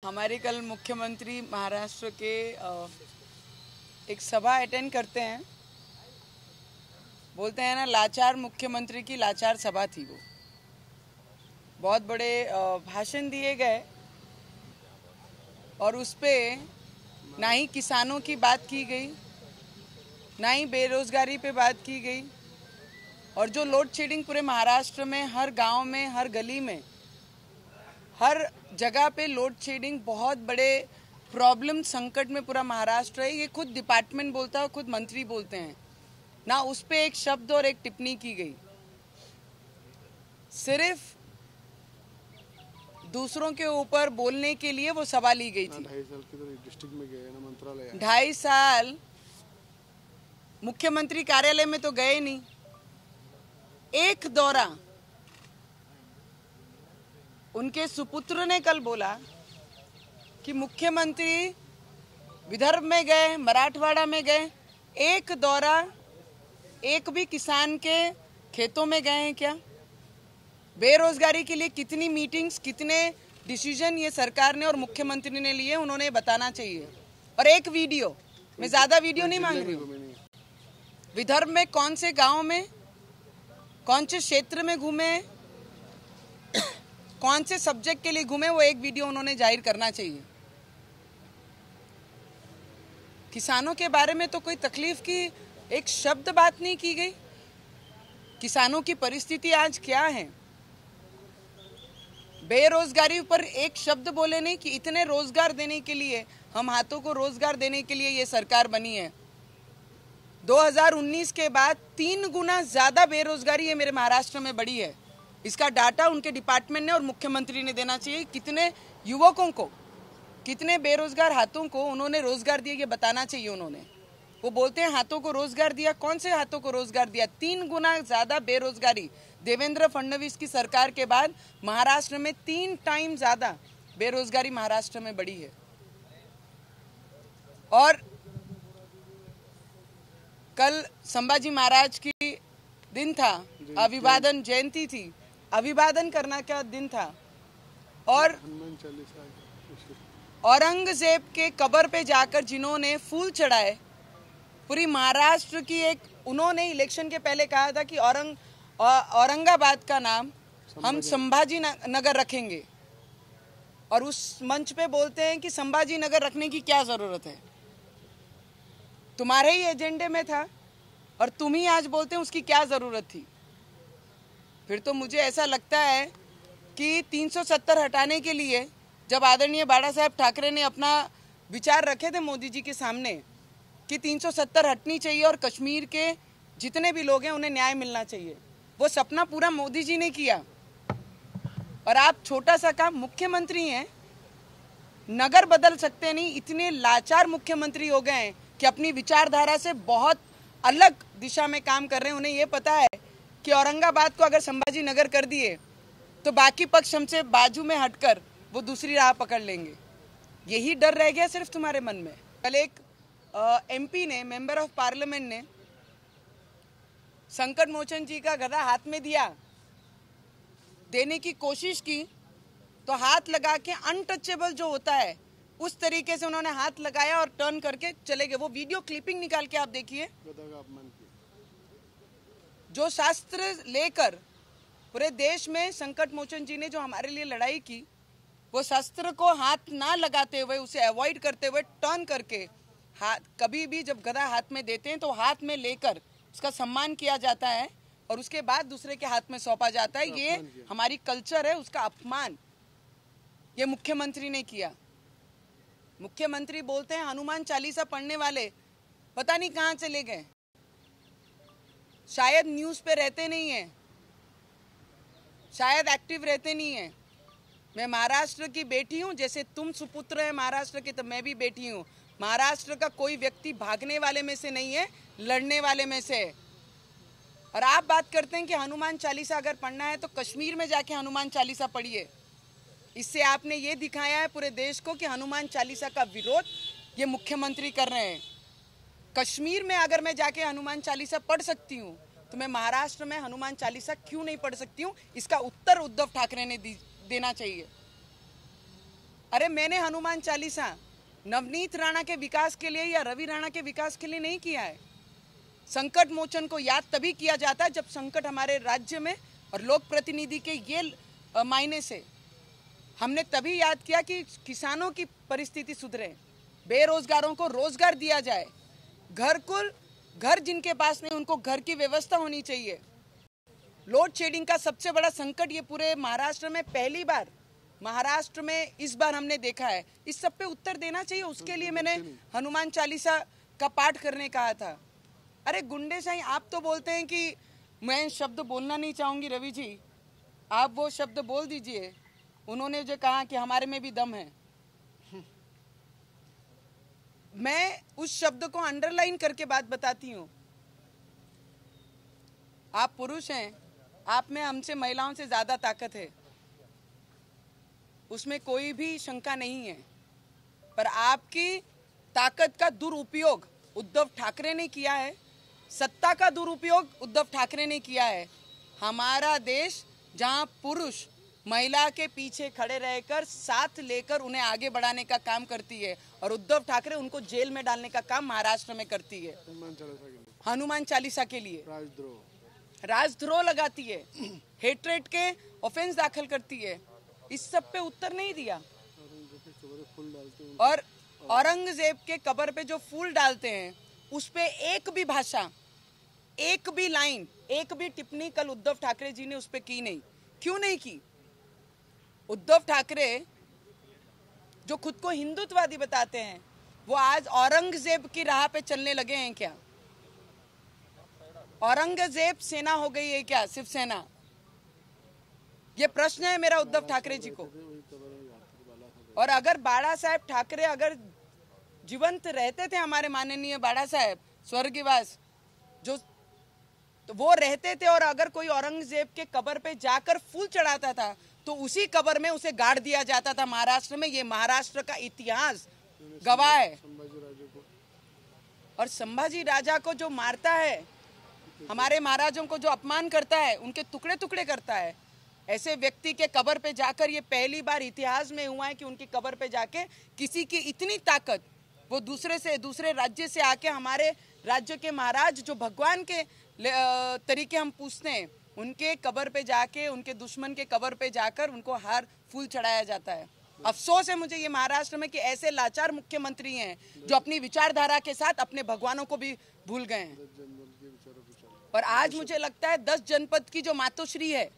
हमारे कल मुख्यमंत्री महाराष्ट्र के एक सभा अटेंड करते हैं। बोलते हैं ना, लाचार मुख्यमंत्री की लाचार सभा थी वो। बहुत बड़े भाषण दिए गए और उस पे ना ही किसानों की बात की गई, ना ही बेरोजगारी पे बात की गई। और जो लोड शेडिंग पूरे महाराष्ट्र में हर गांव में, हर गली में, हर जगह पे लोड शेडिंग बहुत बड़े प्रॉब्लम संकट में पूरा महाराष्ट्र है। ये खुद डिपार्टमेंट बोलता है, खुद मंत्री बोलते हैं ना। उस पे एक शब्द और एक टिप्पणी की गई। सिर्फ दूसरों के ऊपर बोलने के लिए वो सभा ली गई थी। 2.5 साल की तो डिस्ट्रिक्ट में गए ना, मंत्रालय 2.5 साल मुख्यमंत्री कार्यालय में तो गए नहीं। एक दौरा उनके सुपुत्र ने कल बोला कि मुख्यमंत्री विदर्भ में गए, मराठवाड़ा में गए, एक दौरा एक भी किसान के खेतों में गए हैं क्या? बेरोजगारी के लिए कितनी मीटिंग्स, कितने डिसीजन ये सरकार ने और मुख्यमंत्री ने लिए, उन्होंने बताना चाहिए। और एक वीडियो, मैं ज्यादा वीडियो नहीं मांग रही हूँ, विदर्भ में कौन से गांव में, कौन से क्षेत्र में घूमे, कौन से सब्जेक्ट के लिए घूमे, वो एक वीडियो उन्होंने जाहिर करना चाहिए। किसानों के बारे में तो कोई तकलीफ की एक शब्द बात नहीं की गई। किसानों की परिस्थिति आज क्या है? बेरोजगारी पर एक शब्द बोले नहीं कि इतने रोजगार देने के लिए, हम हाथों को रोजगार देने के लिए ये सरकार बनी है। 2019 के बाद 3 गुना ज्यादा बेरोजगारी ये मेरे महाराष्ट्र में बढ़ी है। इसका डाटा उनके डिपार्टमेंट ने और मुख्यमंत्री ने देना चाहिए। कितने युवकों को, कितने बेरोजगार हाथों को उन्होंने रोजगार दिया, ये बताना चाहिए उन्होंने। वो बोलते हैं हाथों को रोजगार दिया, कौन से हाथों को रोजगार दिया? 3 गुना ज्यादा बेरोजगारी देवेंद्र फडणवीस की सरकार के बाद महाराष्ट्र में 3 टाइम ज्यादा बेरोजगारी महाराष्ट्र में बढ़ी है। और कल संभाजी महाराज की दिन था, अभिवादन जयंती थी, अभिवादन करना क्या दिन था। और औरंगजेब के कब्र पे जाकर जिन्होंने फूल चढ़ाए, पूरी महाराष्ट्र की एक, उन्होंने इलेक्शन के पहले कहा था कि औरंगाबाद का नाम हम संभाजी नगर रखेंगे। और उस मंच पे बोलते हैं कि संभाजी नगर रखने की क्या जरूरत है, तुम्हारे ही एजेंडे में था और तुम ही आज बोलते हैं उसकी क्या जरूरत थी। फिर तो मुझे ऐसा लगता है कि 370 हटाने के लिए जब आदरणीय बाला साहब ठाकरे ने अपना विचार रखे थे मोदी जी के सामने कि 370 हटनी चाहिए और कश्मीर के जितने भी लोग हैं उन्हें न्याय मिलना चाहिए, वो सपना पूरा मोदी जी ने किया। और आप छोटा सा काम, मुख्यमंत्री हैं, नगर बदल सकते नहीं। इतने लाचार मुख्यमंत्री हो गए हैं कि अपनी विचारधारा से बहुत अलग दिशा में काम कर रहे हैं। उन्हें ये पता है कि औरंगाबाद को अगर संभाजी नगर कर दिए तो बाकी पक्ष हमसे बाजू में हटकर वो दूसरी राह पकड़ लेंगे। यही डर रह गया सिर्फ तुम्हारे मन में। कल एक एमपी ने, मेंबर ऑफ पार्लियामेंट ने, संकट मोचन जी का गदा हाथ में दिया, देने की कोशिश की तो हाथ लगा के अनटचेबल जो होता है उस तरीके से उन्होंने हाथ लगाया और टर्न करके चले गए। वो वीडियो क्लिपिंग निकाल के आप देखिए। जो शास्त्र लेकर पूरे देश में संकट मोचन जी ने जो हमारे लिए लड़ाई की, वो शस्त्र को हाथ ना लगाते हुए, उसे अवॉइड करते हुए टर्न करके, हाथ कभी भी जब गदा हाथ में देते हैं तो हाथ में लेकर उसका सम्मान किया जाता है और उसके बाद दूसरे के हाथ में सौंपा जाता है। ये हमारी कल्चर है, उसका अपमान ये मुख्यमंत्री ने किया। मुख्यमंत्री बोलते हैं हनुमान चालीसा पढ़ने वाले पता नहीं कहां चले गए, शायद न्यूज पे रहते नहीं है, शायद एक्टिव रहते नहीं है। मैं महाराष्ट्र की बेटी हूं, जैसे तुम सुपुत्र है महाराष्ट्र के, तब मैं भी बेटी हूं। महाराष्ट्र का कोई व्यक्ति भागने वाले में से नहीं है, लड़ने वाले में से है। और आप बात करते हैं कि हनुमान चालीसा अगर पढ़ना है तो कश्मीर में जाके हनुमान चालीसा पढ़िए। इससे आपने ये दिखाया है पूरे देश को कि हनुमान चालीसा का विरोध ये मुख्यमंत्री कर रहे हैं। कश्मीर में अगर मैं जाके हनुमान चालीसा पढ़ सकती हूँ तो मैं महाराष्ट्र में हनुमान चालीसा क्यों नहीं पढ़ सकती हूँ? इसका उत्तर उद्धव ठाकरे ने देना चाहिए। अरे मैंने हनुमान चालीसा नवनीत राणा के विकास के लिए या रवि राणा के विकास के लिए नहीं किया है। संकट मोचन को याद तभी किया जाता है जब संकट हमारे राज्य में और लोक प्रतिनिधि के ये मायने से हमने तभी याद किया कि किसानों की परिस्थिति सुधरे, बेरोजगारों को रोजगार दिया जाए, घर जिनके पास नहीं उनको घर की व्यवस्था होनी चाहिए। लोड शेडिंग का सबसे बड़ा संकट ये पूरे महाराष्ट्र में पहली बार महाराष्ट्र में इस बार हमने देखा है। इस सब पे उत्तर देना चाहिए, उसके लिए मैंने हनुमान चालीसा का पाठ करने कहा था। अरे गुंडे साईं, आप तो बोलते हैं कि मैं शब्द बोलना नहीं चाहूंगी, रवि जी आप वो शब्द बोल दीजिए। उन्होंने जो कहा कि हमारे में भी दम है, मैं उस शब्द को अंडरलाइन करके बात बताती हूँ। आप पुरुष हैं, आप में हमसे महिलाओं से ज्यादा ताकत है, उसमें कोई भी शंका नहीं है, पर आपकी ताकत का दुरुपयोग उद्धव ठाकरे ने किया है, सत्ता का दुरुपयोग उद्धव ठाकरे ने किया है। हमारा देश जहां पुरुष महिला के पीछे खड़े रहकर साथ लेकर उन्हें आगे बढ़ाने का काम करती है और उद्धव ठाकरे उनको जेल में डालने का काम महाराष्ट्र में करती है। हनुमान चालीसा के लिए राजद्रोह लगाती है, हेट्रेट के ऑफेंस दाखिल करती है। इस सब पे उत्तर नहीं दिया। और औरंगजेब के कब्र पे जो फूल डालते हैं उस पे एक भी भाषा, एक भी लाइन, एक भी टिप्पणी कल उद्धव ठाकरे जी ने उस पे की नहीं। क्यों नहीं की? उद्धव ठाकरे जो खुद को हिंदुत्ववादी बताते हैं वो आज औरंगजेब की राह पे चलने लगे हैं क्या? औरंगजेब सेना हो गई है क्या शिवसेना? ये प्रश्न है मेरा उद्धव ठाकरे जी को। और अगर बाला साहेब ठाकरे अगर जीवंत रहते थे, हमारे माननीय बाला साहेब स्वर्गवास जो, तो वो रहते थे और अगर कोई औरंगजेब के कब्र पे जाकर फूल चढ़ाता था तो उसी कब्र में उसे गाड़ दिया जाता था महाराष्ट्र में। ये महाराष्ट्र का इतिहास गवाह है। और संभाजी राजा को जो मारता है, हमारे महाराजों को जो अपमान करता है, उनके टुकड़े टुकड़े करता है, ऐसे व्यक्ति के कब्र पे जाकर ये पहली बार इतिहास में हुआ है कि उनकी कब्र पे जाके किसी की इतनी ताकत, वो दूसरे राज्य से आके हमारे राज्य के महाराज जो भगवान के तरीके हम पूछते हैं, उनके कब्र पे जाके, उनके दुश्मन के कब्र पे जाकर उनको हार फूल चढ़ाया जाता है। अफसोस है मुझे ये महाराष्ट्र में कि ऐसे लाचार मुख्यमंत्री हैं जो अपनी विचारधारा के साथ अपने भगवानों को भी भूल गए हैं। और आज मुझे लगता है 10 जनपद की जो मातोश्री है,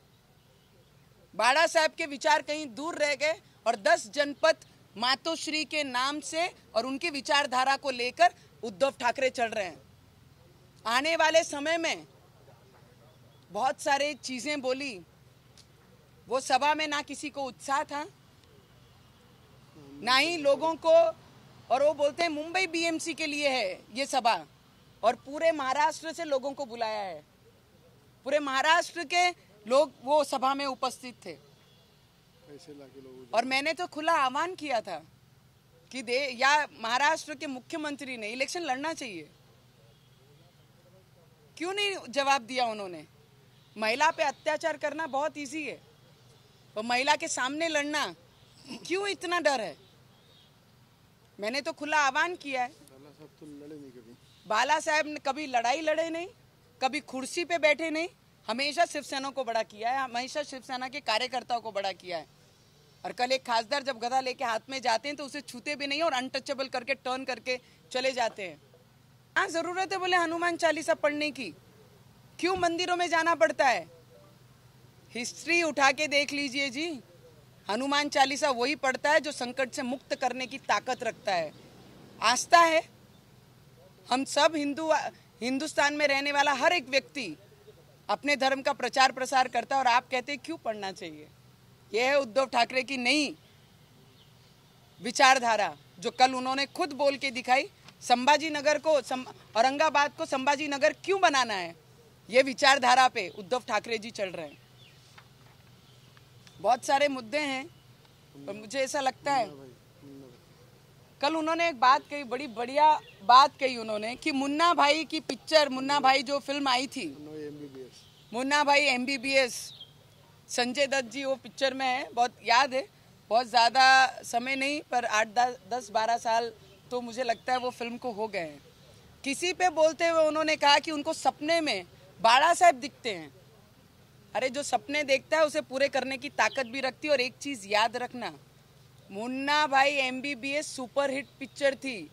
बाला साहब के विचार कहीं दूर रह गए और 10 जनपद मातोश्री के नाम से और उनकी विचारधारा को लेकर उद्धव ठाकरे चल रहे हैं। आने वाले समय में बहुत सारे चीजें बोली, वो सभा में ना किसी को उत्साह था, ना ही लोगों को, और वो बोलते हैं मुंबई बीएमसी के लिए है ये सभा, और पूरे महाराष्ट्र से लोगों को बुलाया है। पूरे महाराष्ट्र के लोग वो सभा में उपस्थित थे। और मैंने तो खुला आह्वान किया था कि या महाराष्ट्र के मुख्यमंत्री ने इलेक्शन लड़ना चाहिए। क्यों नहीं जवाब दिया उन्होंने? महिला पे अत्याचार करना बहुत इजी है, और महिला के सामने लड़ना क्यों इतना डर है? मैंने तो खुला आह्वान किया है। बाला साहब ने कभी लड़ाई लड़े नहीं, कभी कुर्सी पे बैठे नहीं, हमेशा शिवसेना को बड़ा किया है, हमेशा शिवसेना के कार्यकर्ताओं को बड़ा किया है। और कल एक खासदार जब गदा लेके हाथ में जाते हैं तो उसे छूते भी नहीं और अनटचेबल करके टर्न करके चले जाते हैं। हाँ, जरूरत है बोले हनुमान चालीसा पढ़ने की, क्यों मंदिरों में जाना पड़ता है? हिस्ट्री उठा के देख लीजिए जी, हनुमान चालीसा वही पढ़ता है जो संकट से मुक्त करने की ताकत रखता है। आस्था है, हम सब हिंदुस्तान में रहने वाला हर एक व्यक्ति अपने धर्म का प्रचार प्रसार करता है, और आप कहते हैं क्यों पढ़ना चाहिए? यह है उद्धव ठाकरे की नई विचारधारा जो कल उन्होंने खुद बोल के दिखाई। संभाजी नगर को, औरंगाबाद को संभाजी नगर क्यों बनाना है, ये विचारधारा पे उद्धव ठाकरे जी चल रहे हैं। बहुत सारे मुद्दे हैं, और मुझे ऐसा लगता है कल उन्होंने एक बात कही, बड़ी बढ़िया बात कही उन्होंने कि मुन्ना भाई की पिक्चर, मुन्ना भाई जो फिल्म आई थी, मुन्ना भाई MBBS, संजय दत्त जी वो पिक्चर में है, बहुत याद है। बहुत ज़्यादा समय नहीं, पर 8-10-12 साल तो मुझे लगता है वो फिल्म को हो गए हैं। किसी पे बोलते हुए उन्होंने कहा कि उनको सपने में बाड़ा साहब दिखते हैं। अरे जो सपने देखता है उसे पूरे करने की ताकत भी रखती है। और एक चीज़ याद रखना, मुन्ना भाई MBBS सुपर हिट पिक्चर थी।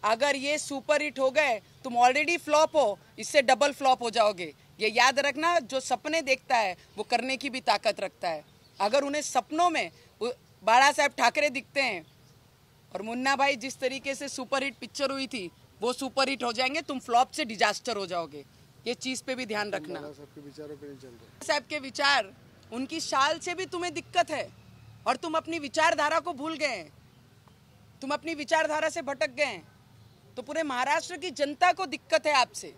अगर ये सुपर हिट हो गए, तुम ऑलरेडी फ्लॉप हो, इससे डबल फ्लॉप हो जाओगे। ये याद रखना, जो सपने देखता है वो करने की भी ताकत रखता है। अगर उन्हें सपनों में बाड़ा साहब ठाकरे दिखते हैं और मुन्ना भाई जिस तरीके से सुपर हिट पिक्चर हुई थी वो सुपर हिट हो जाएंगे, तुम फ्लॉप से डिजास्टर हो जाओगे। ये चीज़ पे भी ध्यान रखना। सबके विचारों पे नहीं चल रहे। साहब के विचार, उनकी शाल से भी तुम्हें दिक्कत है और तुम अपनी विचारधारा को भूल गए, तुम अपनी विचारधारा से भटक गए। तो पूरे महाराष्ट्र की जनता को दिक्कत है आपसे।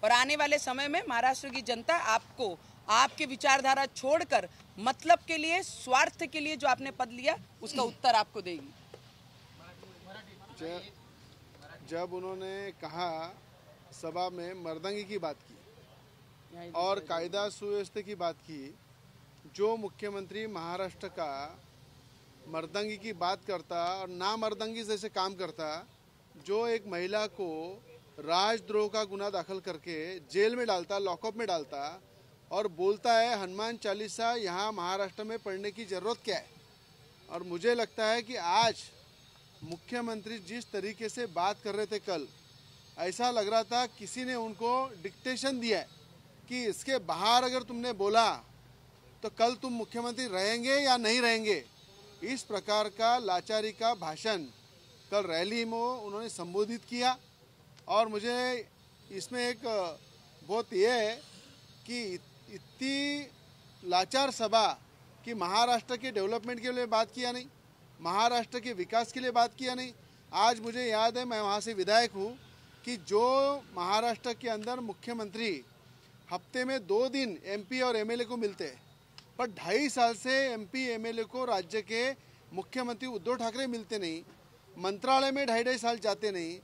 और आने वाले समय में महाराष्ट्र की जनता आपको आपके विचारधारा छोड़कर मतलब के लिए, स्वार्थ के लिए जो आपने पद लिया उसका उत्तर आपको देगी। जब उन्होंने कहा सभा में मर्दंगी की बात की और कायदा सुव्यवस्था की बात की, जो मुख्यमंत्री महाराष्ट्र का मर्दंगी की बात करता और ना मर्दंगी जैसे काम करता, जो एक महिला को राजद्रोह का गुना दाखिल करके जेल में डालता, लॉकअप में डालता और बोलता है हनुमान चालीसा यहाँ महाराष्ट्र में पढ़ने की ज़रूरत क्या है। और मुझे लगता है कि आज मुख्यमंत्री जिस तरीके से बात कर रहे थे कल, ऐसा लग रहा था किसी ने उनको डिक्टेशन दिया है कि इसके बाहर अगर तुमने बोला तो कल तुम मुख्यमंत्री रहेंगे या नहीं रहेंगे। इस प्रकार का लाचारी का भाषण कल रैली में उन्होंने संबोधित किया। और मुझे इसमें एक बहुत ये है कि इतनी लाचार सभा कि महाराष्ट्र के डेवलपमेंट के लिए बात किया नहीं, महाराष्ट्र के विकास के लिए बात किया नहीं। आज मुझे याद है, मैं वहाँ से विधायक हूँ, कि जो महाराष्ट्र के अंदर मुख्यमंत्री हफ्ते में 2 दिन MP और MLA को मिलते हैं, पर 2.5 साल से MP MLA को राज्य के मुख्यमंत्री उद्धव ठाकरे मिलते नहीं, मंत्रालय में 2.5 साल जाते नहीं।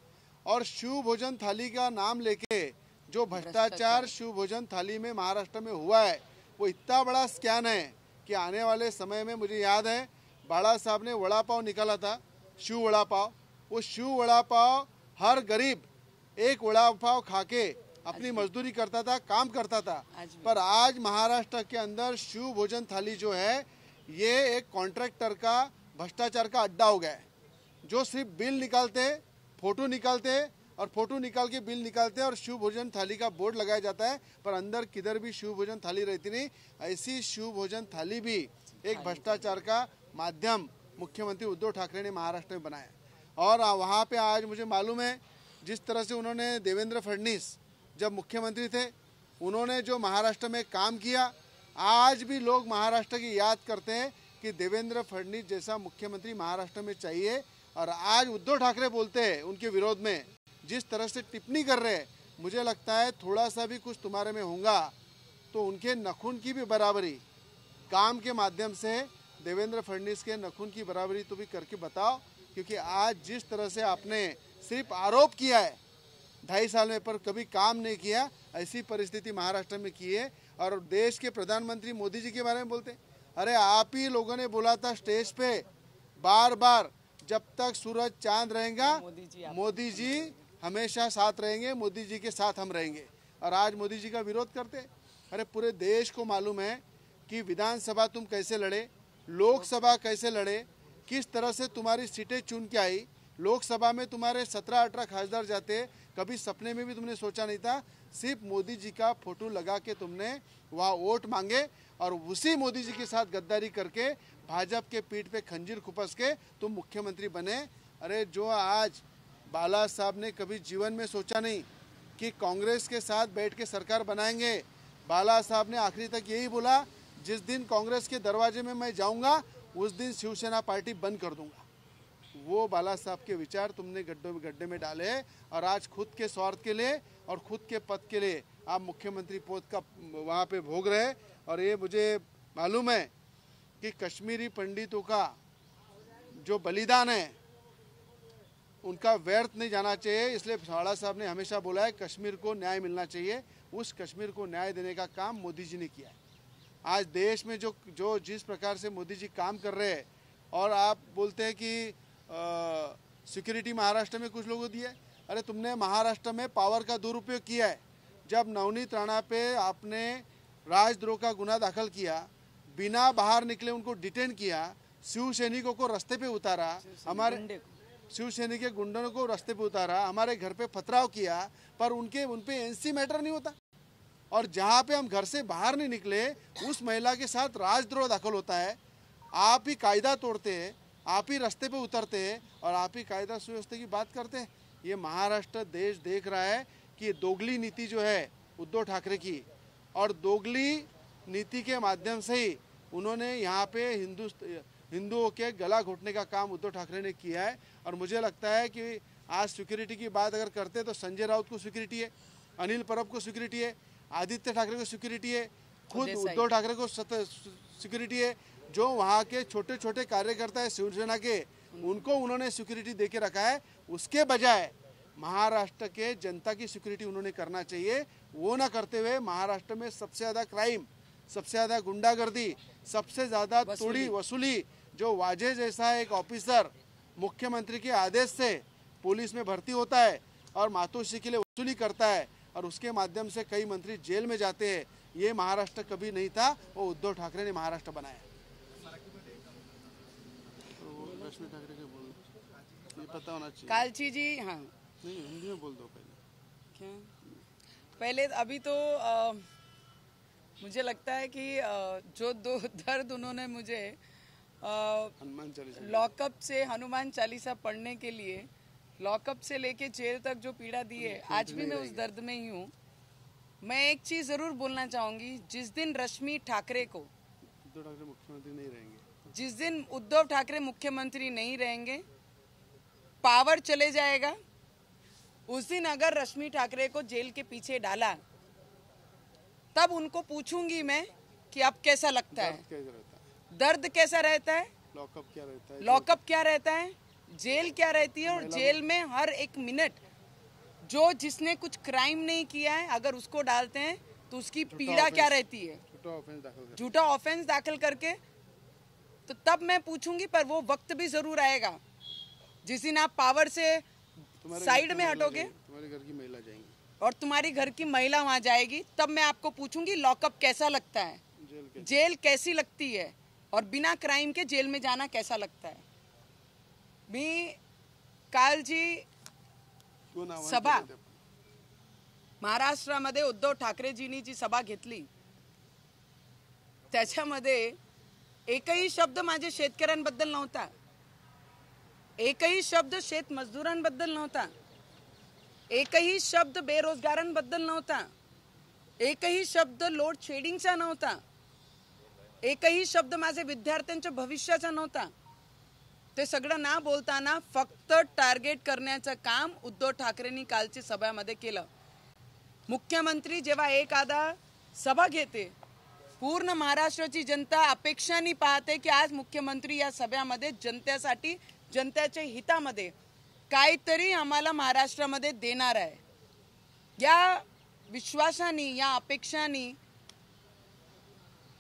और शिव भोजन थाली का नाम लेके जो भ्रष्टाचार शिव भोजन थाली में महाराष्ट्र में हुआ है, वो इतना बड़ा स्कैम है कि आने वाले समय में, मुझे याद है बाड़ा साहब ने वड़ा पाव निकाला था, शिव वड़ा पाव। वो शिव वड़ा पाव हर गरीब एक वड़ा पाव खा के अपनी मजदूरी करता था, काम करता था। पर आज महाराष्ट्र के अंदर शिव भोजन थाली जो है, ये एक कॉन्ट्रैक्टर का भ्रष्टाचार का अड्डा हो गया है, जो सिर्फ बिल निकालते, फोटो निकालते और फोटो निकाल के बिल निकालते हैं और शिव भोजन थाली का बोर्ड लगाया जाता है, पर अंदर किधर भी शिव भोजन थाली रहती नहीं। ऐसी शिव भोजन थाली भी एक भ्रष्टाचार का माध्यम मुख्यमंत्री उद्धव ठाकरे ने महाराष्ट्र में बनाया। और वहाँ पे आज मुझे मालूम है जिस तरह से उन्होंने, देवेंद्र फडणवीस जब मुख्यमंत्री थे, उन्होंने जो महाराष्ट्र में काम किया, आज भी लोग महाराष्ट्र की याद करते हैं कि देवेंद्र फडणवीस जैसा मुख्यमंत्री महाराष्ट्र में चाहिए। और आज उद्धव ठाकरे बोलते हैं उनके विरोध में, जिस तरह से टिप्पणी कर रहे हैं, मुझे लगता है थोड़ा सा भी कुछ तुम्हारे में होगा तो उनके नखून की भी बराबरी काम के माध्यम से देवेंद्र फडणवीस के नखून की बराबरी तो भी करके बताओ। क्योंकि आज जिस तरह से आपने सिर्फ आरोप किया है 2.5 साल में, पर कभी काम नहीं किया, ऐसी परिस्थिति महाराष्ट्र में की है। और देश के प्रधानमंत्री मोदी जी के बारे में बोलते, अरे आप ही लोगों ने बोला था स्टेज पे बार बार, जब तक सूरज चांद रहेगा मोदी जी हमेशा साथ रहेंगे, मोदी जी के साथ हम रहेंगे। और आज मोदी जी का विरोध करते। अरे पूरे देश को मालूम है कि विधानसभा तुम कैसे लड़े, लोकसभा कैसे लड़े, किस तरह से तुम्हारी सीटें चुन के आई। लोकसभा में तुम्हारे 17-18 खासदार जाते, कभी सपने में भी तुमने सोचा नहीं था। सिर्फ मोदी जी का फोटो लगा के तुमने वहाँ वोट मांगे और उसी मोदी जी के साथ गद्दारी करके भाजपा के पीठ पे खंजीर खुपस के तुम मुख्यमंत्री बने। अरे जो आज बाला साहब ने कभी जीवन में सोचा नहीं कि कांग्रेस के साथ बैठ के सरकार बनाएंगे। बाला साहब ने आखिरी तक यही बोला, जिस दिन कांग्रेस के दरवाजे में मैं जाऊंगा उस दिन शिवसेना पार्टी बंद कर दूंगा। वो बाला साहब के विचार तुमने गड्ढे में डाले और आज खुद के स्वार्थ के लिए और खुद के पद के लिए आप मुख्यमंत्री पद का वहाँ पे भोग रहे। और ये मुझे मालूम है कि कश्मीरी पंडितों का जो बलिदान है उनका व्यर्थ नहीं जाना चाहिए। इसलिए बाला साहब ने हमेशा बोला है कश्मीर को न्याय मिलना चाहिए। उस कश्मीर को न्याय देने का काम मोदी जी ने किया है। आज देश में जो जिस प्रकार से मोदी जी काम कर रहे हैं, और आप बोलते हैं कि सिक्योरिटी महाराष्ट्र में कुछ लोगों को दिया है। अरे तुमने महाराष्ट्र में पावर का दुरुपयोग किया है। जब नवनीत राणा पे आपने राजद्रोह का गुना दाखिल किया, बिना बाहर निकले उनको डिटेन किया, शिव सैनिकों को रास्ते पे उतारा, हमारे शिव सैनिक के गुंडों को रास्ते पे उतारा, हमारे घर पे पथराव किया, पर उनपे एनसी मैटर नहीं होता। और जहाँ पे हम घर से बाहर नहीं निकले उस महिला के साथ राजद्रोह दाखिल होता है। आप ही कायदा तोड़ते हैं, आप ही रास्ते पे उतरते हैं और आप ही कायदा सुव्यवस्था की बात करते हैं। ये महाराष्ट्र देश देख रहा है कि ये दोगली नीति जो है उद्धव ठाकरे की, और दोगली नीति के माध्यम से ही उन्होंने यहाँ पे हिंदुओं के गला घोटने का काम उद्धव ठाकरे ने किया है। और मुझे लगता है कि आज सिक्योरिटी की बात अगर करते तो संजय राउत को सिक्योरिटी है, अनिल परब को सिक्योरिटी है, आदित्य ठाकरे को सिक्योरिटी है, खुद उद्धव ठाकरे को सिक्योरिटी है। जो वहाँ के छोटे छोटे कार्यकर्ता है शिवसेना के, उनको उन्होंने सिक्योरिटी दे के रखा है। उसके बजाय महाराष्ट्र के जनता की सिक्योरिटी उन्होंने करना चाहिए। वो ना करते हुए महाराष्ट्र में सबसे ज़्यादा क्राइम, सबसे ज़्यादा गुंडागर्दी, सबसे ज़्यादा तोड़ी वसूली, जो वाजे जैसा एक ऑफिसर मुख्यमंत्री के आदेश से पुलिस में भर्ती होता है और मातोश्री के लिए वसूली करता है और उसके माध्यम से कई मंत्री जेल में जाते हैं, ये महाराष्ट्र कभी नहीं था। वो उद्धव ठाकरे ने महाराष्ट्र बनाया। रश्मि ठाकरे के बोल, ये पता होना चाहिए। कालची जी, हाँ नहीं हिंदी में बोल दो पहले। क्या पहले अभी तो मुझे लगता है कि जो दो दर्द उन्होंने मुझे हनुमान चालीसा लॉकअप से हनुमान चालीसा पढ़ने के लिए लॉकअप से लेके जेल तक जो पीड़ा दी है, आज भी मैं उस दर्द में ही हूँ। मैं एक चीज जरूर बोलना चाहूंगी, जिस दिन रश्मि ठाकरे को उद्धव ठाकरे मुख्यमंत्री नहीं रहेंगे, जिस दिन उद्धव ठाकरे मुख्यमंत्री नहीं रहेंगे, पावर चले जाएगा, उस दिन अगर रश्मि ठाकरे को जेल के पीछे डाला, तब उनको पूछूंगी मैं कि अब कैसा लगता है, दर्द कैसा रहता है, लॉकअप क्या रहता है, लॉकअप क्या रहता है, जेल क्या रहती है, और जेल में हर एक मिनट जो जिसने कुछ क्राइम नहीं किया है अगर उसको डालते हैं तो उसकी पीड़ा क्या रहती है, झूठा ऑफेंस दाखिल करके। तो तब मैं पूछूंगी, पर वो वक्त भी जरूर आएगा जिस दिन आप पावर से साइड में हटोगे, तुम्हारे घर की महिला जाएंगी और तुम्हारी घर की महिला वहां जाएगी, तब मैं आपको पूछूंगी लॉकअप कैसा लगता है, जेल कैसी लगती है, और बिना क्राइम के जेल में जाना कैसा लगता है। मी कालजी सभा महाराष्ट्रामध्ये उद्धव ठाकरेजींनी जी सभा घेतली त्याच्यामध्ये एकही शब्द माझे शेतकऱ्यांबद्दल नव्हता, एकही शब्द शेत मजदूरांबद्दल नव्हता, एकही शब्द बेरोजगारांबद्दल नव्हता, एकही शब्द लोड शेडिंगचा नव्हता, एकही शब्द माझे विद्यार्थ्यांच्या भविष्याचा नव्हता। ते सगळं ना बोलताना फक्त टार्गेट करण्याचं काम उद्धव ठाकरेंनी कालच्या सभामध्ये केलं। मुख्यमंत्री जेव्हा एखादा सभा घेते, पूर्ण महाराष्ट्राची जनता अपेक्षाने पाहते की आज मुख्यमंत्री या सभेमध्ये जनतेसाठी, जनतेच्या हितामध्ये काहीतरी आम्हाला महाराष्ट्रामध्ये देणार आहे, या विश्वासाने, या अपेक्षाने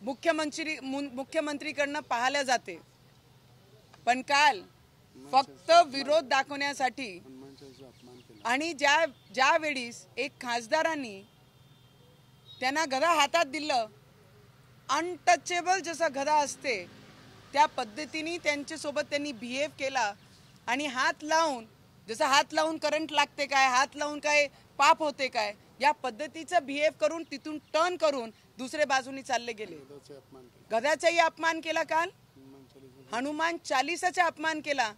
मुख्यमंत्रीकडनं पाहिल्या जाते। पण काल फक्त विरोध दाखवण्यासाठी आणि ज्या वेळीस एक खासदारांनी त्यांना गदा हातात दिलं, अनटचेबल जसा गदा असते त्या पद्धतीने त्यांच्यासोबत त्यांनी बिहेव केला आणि हात लावून, जसा हात लावून करंट लागते काय, हात लावून काय पाप होते काय, या पद्धतीचा बिहेव करून तिथून टर्न करून दुसऱ्या बाजूनी चालले गेले। गदाचाही अपमान केला, काल हनुमान चालीसाचा अपमान केला।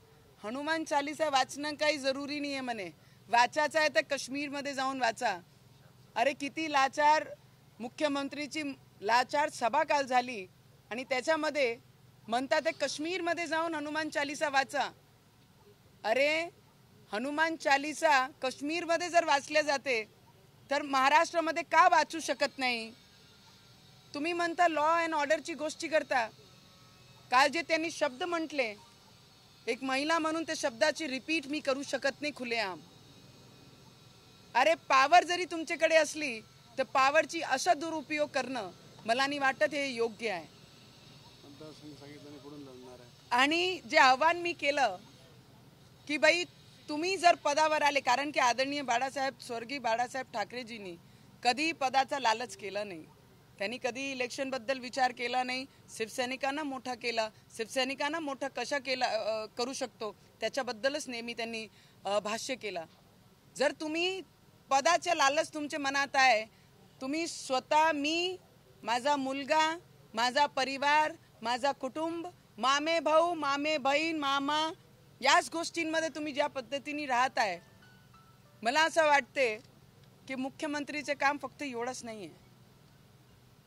हनुमान चालीसा वाचणं काही जरुरी नाही आहे म्हणे, वाचायचं आहे तर काश्मीरमध्ये जाऊन वाचा। अरे किती लाचार मुख्यमंत्रीची लाचार सभा काल झाली आणि त्याच्यामध्ये म्हणतात ते काश्मीरमध्ये जाऊन हनुमान चालीसा वाचा। अरे हनुमान चालीसा काश्मीरमध्ये जर वाचले जाते तर महाराष्ट्रामध्ये का वाचू शकत नाही? तुम्ही म्हणता लॉ अँड ऑर्डरची गोष्टी करता, काल जे त्यांनी शब्द म्हटले, एक महिला म्हणून त्या शब्दाची रिपीट मी करू शकत नाही खुलेआम। अरे पावर जरी तुमच्याकडे असली तर पावरची असा दुरुपयोग करणं मला नाही वाटत हे योग्य आहे। आणि जे आव्हान मी केलं की बाई तुम्ही जर पदावर आले, कारण की आदरणीय बाळासाहेब, स्वर्गीय बाळासाहेब ठाकरेजींनी कधी पदाचा लालच केला नाही. त्यांनी कधी इलेक्शनबद्दल विचार केला नाही. शिवसैनिकांना मोठा केला, शिवसैनिकांना मोठा कशा करू शकतो त्याच्याबद्दलच नेहमी त्यांनी भाष्य केला. जर तुम्ही पदाचे लालच तुमच्या मनात आहे, तुम्ही स्वतः, मी, माझा मुलगा, माझा परिवार, माझा कुटुंब, मामे भाऊ, मामे बहीण, मामा, याच गोष्टींमध्ये तुम्ही ज्या पद्धतीने राहत आहे, मला असं वाटते की मुख्यमंत्रीचे काम फक्त एवढंच नाही आहे.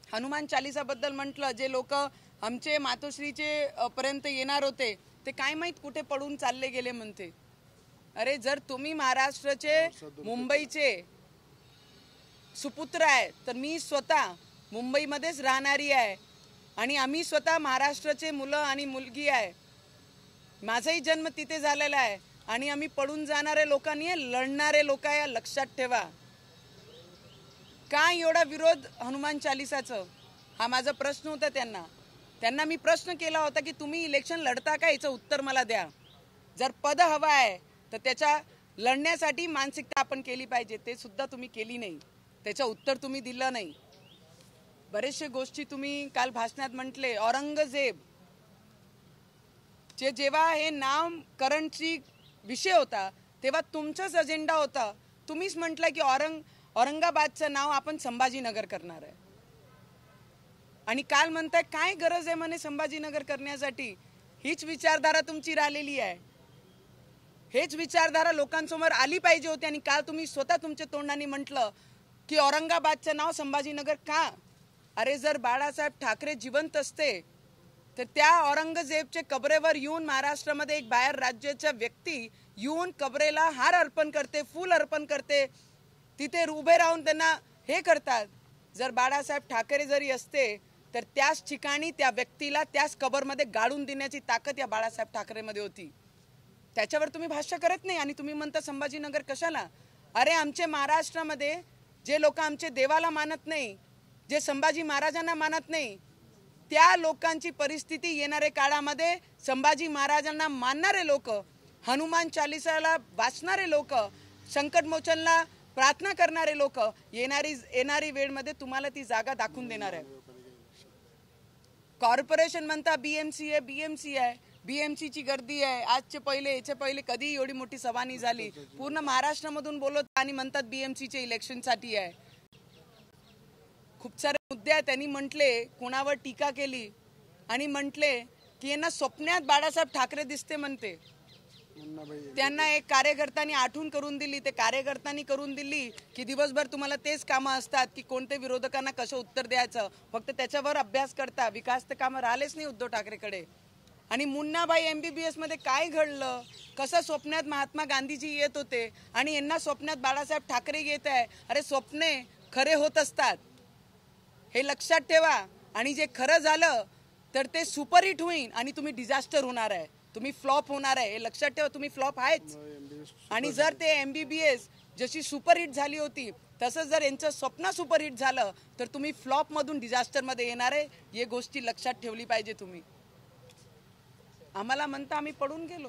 हनुमान चालीसाबद्दल म्हटलं, जे लोक आमचे मातोश्रीचे पर्यंत येणार होते ते काय माहीत कुठे पडून चालले गेले म्हणते. अरे जर तुम्ही महाराष्ट्राचे, मुंबईचे सुपुत्र आहे, तर मी स्वतः मुंबईमध्येच राहणारी आहे आणि आम्ही स्वतः महाराष्ट्राचे मुलं आणि मुलगी आहे. माझाही जन्म तिथे झालेला आहे आणि आम्ही पडून जाणारे लोकांनी लढणारे लोक आहे, लक्षात ठेवा. का एवढा विरोध हनुमान चालीसाचं, हा माझा प्रश्न होता. त्यांना मी प्रश्न केला होता की तुम्ही इलेक्शन लढता का, याचं उत्तर मला द्या. जर पद हवा आहे तर त्याच्या लढण्यासाठी मानसिकता आपण केली पाहिजे, ते सुद्धा तुम्ही केली नाही. त्याचं उत्तर तुम्ही दिलं नाही. बरेचशे गोष्टी तुम्ही काल भाषणात म्हटले. औरंगजेब जे जेव्हा हे नामकरणची विषय होता तेव्हा तुमचाच अजेंडा होता. तुम्हीच म्हटलं की औरंगाबादचं नाव आपण संभाजीनगर करणार आहे. आणि काल म्हणताय काय गरज आहे म्हणे संभाजीनगर करण्यासाठी. हीच विचारधारा तुमची राहिलेली आहे. हेच विचारधारा लोकांसमोर आली पाहिजे होती. आणि काल तुम्ही स्वतः तुमच्या तोंडाने म्हटलं की औरंगाबादचं नाव संभाजीनगर का. अरे जर बाळासाहेब ठाकरे जिवंत असते तर त्या औरंगजेबच्या कबरेवर येऊन महाराष्ट्रामध्ये एक बाहेर राज्याच्या व्यक्ती येऊन कबरेला हार अर्पण करते, फूल अर्पण करते, तिथे उभे राहून त्यांना हे करतात. जर बाळासाहेब ठाकरे जरी असते तर त्याच ठिकाणी त्या व्यक्तीला त्याच कबरमध्ये गाडून देण्याची ताकद या बाळासाहेब ठाकरेमध्ये होती. त्याच्यावर तुम्ही भाष्य करत नाही आणि तुम्ही म्हणता संभाजीनगर कशाला. अरे आमचे महाराष्ट्रामध्ये जे लोक आमचे देवाला मानत नाही, जे संभाजी महाराजांना मानत नाही, त्या लोकांची परिस्थिती येणाऱ्या काळामध्ये संभाजी महाराजांना मानणारे लोक, हनुमान चालीसाला वाचणारे लोक, संकटमोचनला प्रार्थना करणारे लोक येणारी वेळमध्ये तुम्हाला ती जागा दाखवून देणार आहे. कॉर्पोरेशन म्हणता बीएमसी आहे, बीएमसीची गर्दी आहे. याच्या पहिले कधी एवढी मोठी सभा नाही झाली. पूर्ण महाराष्ट्रामधून बोलत आणि म्हणतात बीएमसीचे इलेक्शनसाठी आहे. खूप सारे मुद्दे आहेत. त्यांनी म्हटले, कोणावर टीका केली आणि म्हटले की यांना स्वप्नात बाळासाहेब ठाकरे दिसते म्हणते. त्यांना एक कार्यकर्त्यांनी आठवण करून दिली. ते कार्यकर्त्यांनी करून दिली की दिवसभर तुम्हाला तेच कामं असतात की कोणते विरोधकांना कसं उत्तर द्यायचं, फक्त त्याच्यावर अभ्यास करता. विकास तर कामं राहिलेच नाही उद्धव ठाकरेकडे. आणि मुन्नाबाई MBBS मध्ये काय घडलं, कसं स्वप्नात महात्मा गांधीजी येत होते आणि यांना स्वप्नात बाळासाहेब ठाकरे येत आहे. अरे स्वप्ने खरे होत असतात, हे लक्षात ठेवा. आणि जे खरं झालं तर ते सुपरहिट होईल आणि तुम्ही डिझास्टर होणार आहे, तुम्ही फ्लॉप होणार आहे, हे लक्षात ठेवा. तुम्ही फ्लॉप आहेच. आणि जर ते MBBS जशी सुपरहिट झाली होती तसंच जर यांचं स्वप्न सुपरहिट झालं तर तुम्ही फ्लॉप मधून डिझास्टर मध्ये येणार आहे. हे गोष्टी लक्षात ठेवली पाहिजे तुम्ही. आम्हाला म्हणता आम्ही पडून गेलो.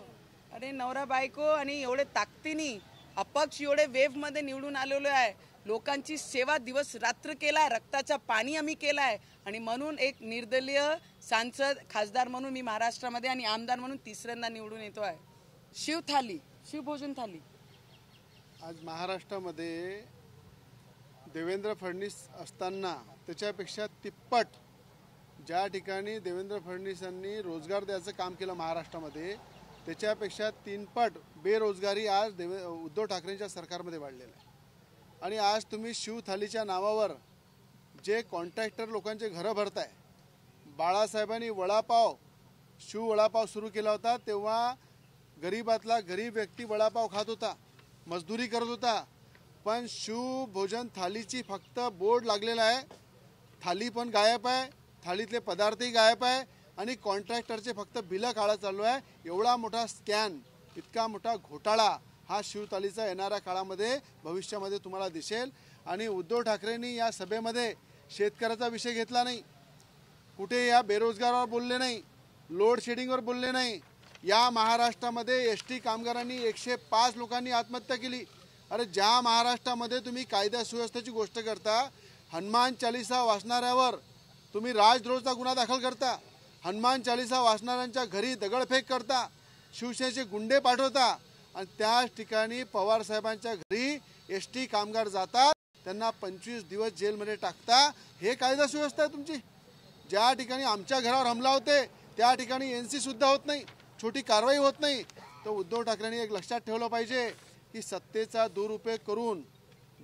अरे नवरा बायको आणि एवढे ताकदीने अपक्ष एवढे वेव्ह मध्ये निवडून आलेलो आहे. लोकांची सेवा दिवस रात्र केलाय, रक्ताचा पाणी आम्ही केलाय. आणि म्हणून एक निर्दलीय सांसद, खासदार म्हणून मी महाराष्ट्रामध्ये आणि आमदार म्हणून तिसऱ्यांदा निवडून येतो आहे. शिवभोजन थाली आज महाराष्ट्रामध्ये देवेंद्र फडणवीस असताना त्याच्यापेक्षा तिप्पट ज्या ठिकाणी देवेंद्र फडणवीसांनी रोजगार द्यायचं काम केलं महाराष्ट्रामध्ये, त्याच्यापेक्षा 3 पट बेरोजगारी आज उद्धव ठाकरेंच्या सरकारमध्ये वाढलेला आहे. आणि आज तुम्ही शिवथालीच्या नावावर जे कॉन्ट्रॅक्टर लोकांचे घरं भरताय. बाळासाहेबांनी शिव वडापाव सुरू केला होता तेव्हा गरीबातला गरीब व्यक्ती वडापाव खात होता, मजदुरी करत होता. पण शिवभोजन थालीची फक्त बोर्ड लागलेला आहे, थाली पण गायब आहे, थालीतले पदार्थही गायब आहे आणि कॉन्ट्रॅक्टरचे फक्त बिलं काढत चाललो आहे. एवढा मोठा स्कॅन, इतका मोठा घोटाळा हा शिवथालीचा येणाऱ्या काळामध्ये भविष्यामध्ये तुम्हाला दिसेल. आणि उद्धव ठाकरेंनी या सभेमध्ये शेतकऱ्याचा विषय घेतला नाही, कुठे या बेरोजगारावर बोलले नाही, लोड शेडिंगवर बोलले नाही। या महाराष्ट्रामध्ये एसटी कामगारांनी 105 लोकांनी आत्महत्या केली। अरे ज्या महाराष्ट्रामध्ये तुम्ही कायदा सुव्यवस्थेची गोष्ट करता, हनुमान चालीसा वाचणाऱ्यावर तुम्ही राजद्रोहाचा गुन्हा दाखल करता, हनुमान चालीसा वाचणाऱ्यांच्या घरी दगडफेक करता, शिवसेनेचे गुंडे पाठवता आणि त्याच ठिकाणी पवार साहेबांच्या घरी एसटी कामगार जातात, त्यांना 25 दिवस जेलमध्ये टाकता। हे कायदा सुव्यवस्था आहे तुमची? ज्या ठिकाणी आमच्या घरावर हमला होते त्या ठिकाणी एनसी सुद्धा होत नाही, छोटी कारवाई होत नाही। तर उद्धव ठाकरेंनी एक लक्षात ठेवलं पाहिजे की सत्तेचा दुरुपयोग करून